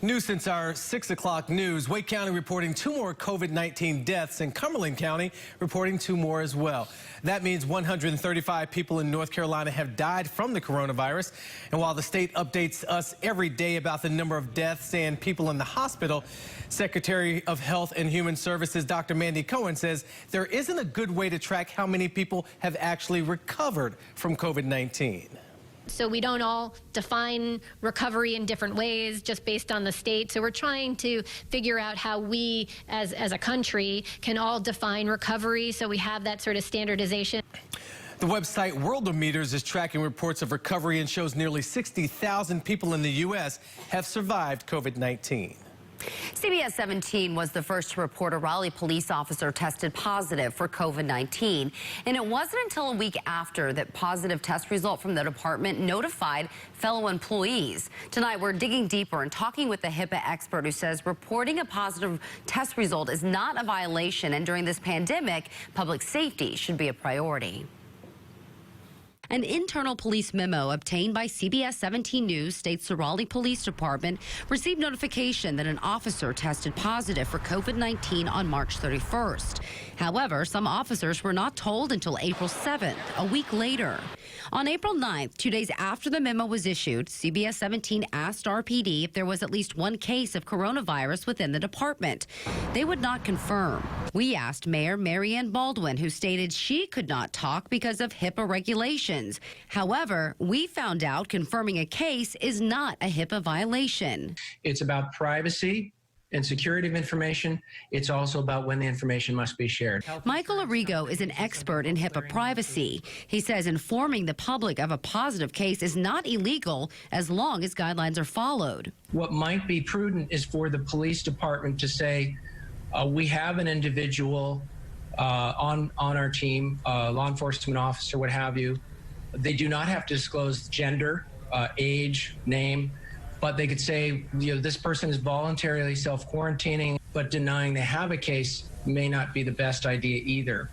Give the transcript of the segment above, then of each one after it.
New since our 6 o'clock news, Wake County reporting 2 more COVID-19 deaths and Cumberland County reporting 2 more as well. That means 135 people in North Carolina have died from the coronavirus. And while the state updates us every day about the number of deaths and people in the hospital, Secretary of Health and Human Services Dr. Mandy Cohen says there isn't a good way to track how many people have actually recovered from COVID-19. So we don't all define recovery in different ways just based on the state. So we're trying to figure out how we as a country can all define recovery so we have that sort of standardization. The website Worldometers is tracking reports of recovery and shows nearly 60,000 people in the U.S. have survived COVID-19. CBS 17 was the first to report a Raleigh police officer tested positive for COVID-19. And it wasn't until a week after that positive test result from the department notified fellow employees. Tonight, we're digging deeper and talking with the HIPAA expert who says reporting a positive test result is not a violation. And during this pandemic, public safety should be a priority. An internal police memo obtained by CBS 17 News states the Raleigh Police Department received notification that an officer tested positive for COVID-19 on March 31st. However, some officers were not told until April 7th, a week later. On April 9th, 2 days after the memo was issued, CBS 17 asked RPD if there was at least one case of coronavirus within the department. They would not confirm. We asked Mayor Mary Ann Baldwin, who stated she could not talk because of HIPAA regulations. However, we found out confirming a case is not a HIPAA violation. It's about privacy and security of information. It's also about when the information must be shared. Michael Arrigo is an expert in HIPAA privacy. He says informing the public of a positive case is not illegal as long as guidelines are followed. What might be prudent is for the police department to say, we have an individual on our team, law enforcement officer, what have you. They do not have to disclose gender, age, name, but they could say, this person is voluntarily self-quarantining, but denying they have a case may not be the best idea either,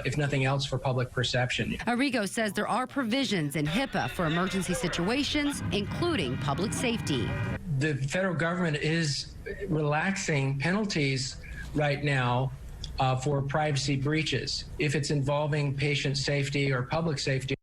if nothing else for public perception. Arrigo says there are provisions in HIPAA for emergency situations, including public safety. The federal government is relaxing penalties right now for privacy breaches, if it's involving patient safety or public safety.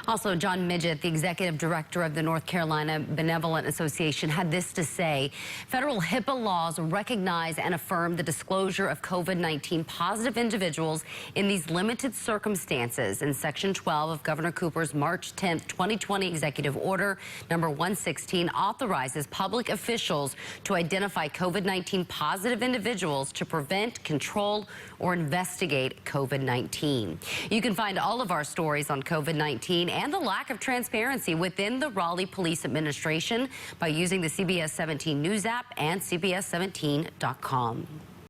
Also, John Midgett, the executive director of the North Carolina Benevolent Association, had this to say. Federal HIPAA laws recognize and affirm the disclosure of COVID-19 positive individuals in these limited circumstances. In Section 12 of Governor Cooper's March 10, 2020 executive order number 116 authorizes public officials to identify COVID-19 positive individuals to prevent, control, or investigate COVID-19. You can find all of our stories on COVID-19 and the lack of transparency within the Raleigh Police Administration by using the CBS 17 News app and CBS17.com.